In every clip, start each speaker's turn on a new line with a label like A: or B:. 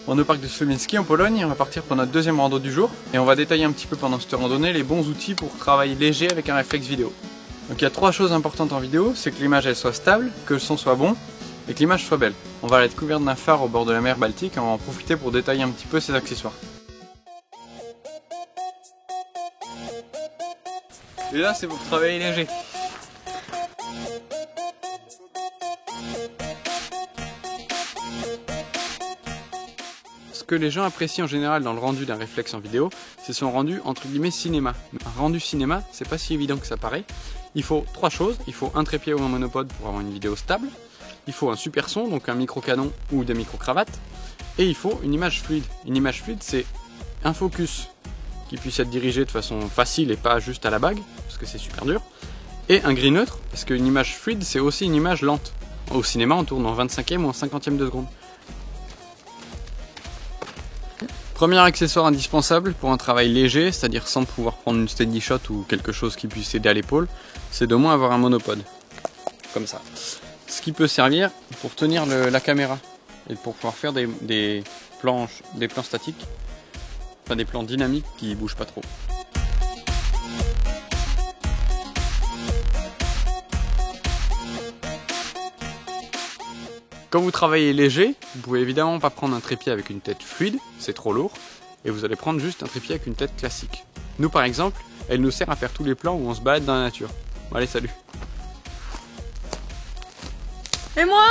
A: On est au parc de Smoleński en Pologne, on va partir pour notre deuxième rando du jour et on va détailler un petit peu pendant cette randonnée les bons outils pour travailler léger avec un réflexe vidéo. Donc il y a trois choses importantes en vidéo, c'est que l'image elle soit stable, que le son soit bon et que l'image soit belle. On va aller être couvert d'un phare au bord de la mer Baltique et on va en profiter pour détailler un petit peu ces accessoires. Et là c'est pour travailler léger. Ce que les gens apprécient en général dans le rendu d'un réflexe en vidéo, c'est son rendu entre guillemets cinéma. Un rendu cinéma, c'est pas si évident que ça paraît. Il faut trois choses, il faut un trépied ou un monopode pour avoir une vidéo stable, il faut un super son, donc un micro-canon ou des micro-cravates, et il faut une image fluide. Une image fluide, c'est un focus qui puisse être dirigé de façon facile et pas juste à la bague, parce que c'est super dur, et un gris neutre, parce qu'une image fluide, c'est aussi une image lente. Au cinéma, on tourne en 25e ou en 50e de seconde. Premier accessoire indispensable pour un travail léger, c'est-à-dire sans pouvoir prendre une steady shot ou quelque chose qui puisse aider à l'épaule, c'est d'au moins avoir un monopode, comme ça. Ce qui peut servir pour tenir la caméra et pour pouvoir faire des plans statiques, enfin des plans dynamiques qui bougent pas trop. Quand vous travaillez léger, vous pouvez évidemment pas prendre un trépied avec une tête fluide, c'est trop lourd, et vous allez prendre juste un trépied avec une tête classique. Nous par exemple, elle nous sert à faire tous les plans où on se balade dans la nature. Bon, allez, salut.
B: Et moi ?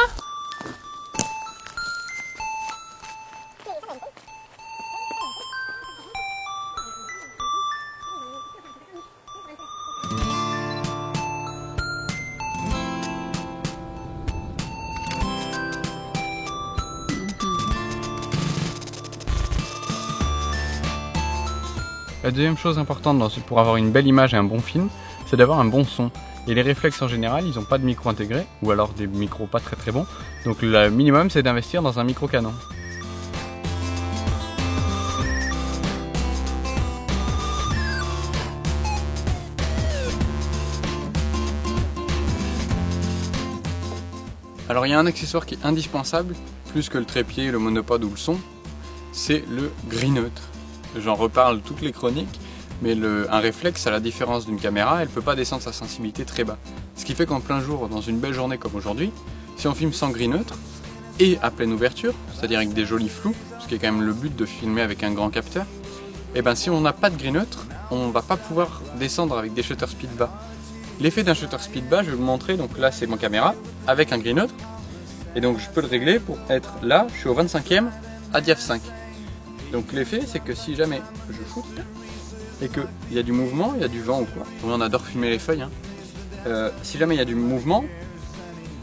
A: La deuxième chose importante pour avoir une belle image et un bon film, c'est d'avoir un bon son. Et les réflexes en général, ils n'ont pas de micro intégré, ou alors des micros pas très bons. Donc le minimum, c'est d'investir dans un micro canon. Alors il y a un accessoire qui est indispensable, plus que le trépied, le monopode ou le son, c'est le gris neutre. J'en reparle toutes les chroniques, mais un réflexe, à la différence d'une caméra, elle ne peut pas descendre sa sensibilité très bas. Ce qui fait qu'en plein jour, dans une belle journée comme aujourd'hui, si on filme sans gris neutre et à pleine ouverture, c'est-à-dire avec des jolis flous, ce qui est quand même le but de filmer avec un grand capteur, et ben si on n'a pas de gris neutre, on ne va pas pouvoir descendre avec des shutter speed bas. L'effet d'un shutter speed bas, je vais vous montrer, donc là c'est ma caméra, avec un gris neutre, et donc je peux le régler pour être là, je suis au 25e à diaph 5. Donc l'effet c'est que si jamais je shoot et qu'il y a du mouvement, il y a du vent ou quoi, on adore filmer les feuilles, hein. Si jamais il y a du mouvement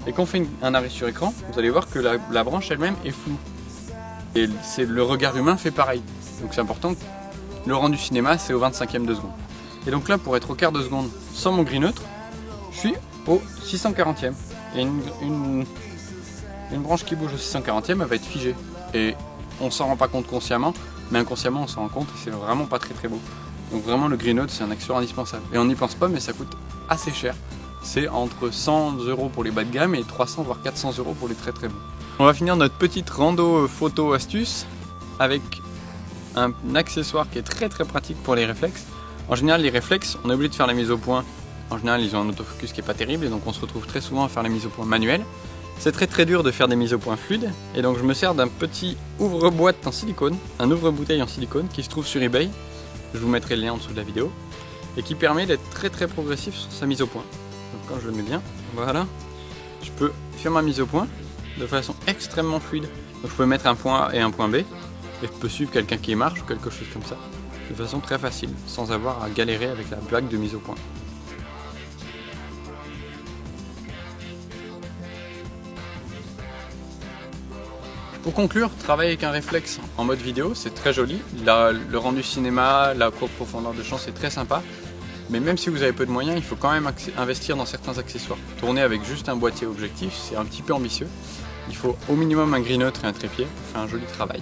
A: et qu'on fait un arrêt sur écran, vous allez voir que la branche elle-même est floue. Et le regard humain fait pareil. Donc c'est important, le rendu cinéma c'est au 25e de seconde. Et donc là pour être au quart de seconde sans mon gris neutre, je suis au 640e. Et une branche qui bouge au 640e elle va être figée. Et on s'en rend pas compte consciemment, mais inconsciemment on s'en rend compte et c'est vraiment pas très beau. Donc vraiment le gris neutre c'est un accessoire indispensable. Et on n'y pense pas mais ça coûte assez cher. C'est entre 100 € pour les bas de gamme et 300 voire 400 € pour les très bons. On va finir notre petite rando photo astuce avec un accessoire qui est très pratique pour les réflexes. En général les réflexes, on est obligé de faire la mise au point. En général ils ont un autofocus qui est pas terrible et donc on se retrouve très souvent à faire la mise au point manuelle. C'est très dur de faire des mises au point fluides et donc je me sers d'un petit ouvre-boîte en silicone, un ouvre-bouteille en silicone qui se trouve sur eBay, je vous mettrai le lien en dessous de la vidéo, et qui permet d'être très progressif sur sa mise au point. Donc quand je le mets bien, voilà, je peux faire ma mise au point de façon extrêmement fluide. Donc je peux mettre un point A et un point B, et je peux suivre quelqu'un qui marche ou quelque chose comme ça, de façon très facile, sans avoir à galérer avec la blague de mise au point. Pour conclure, travailler avec un réflexe en mode vidéo, c'est très joli. Le rendu cinéma, la courte profondeur de champ, c'est très sympa. Mais même si vous avez peu de moyens, il faut quand même investir dans certains accessoires. Tourner avec juste un boîtier objectif, c'est un petit peu ambitieux. Il faut au minimum un gris neutre et un trépied pour faire un joli travail.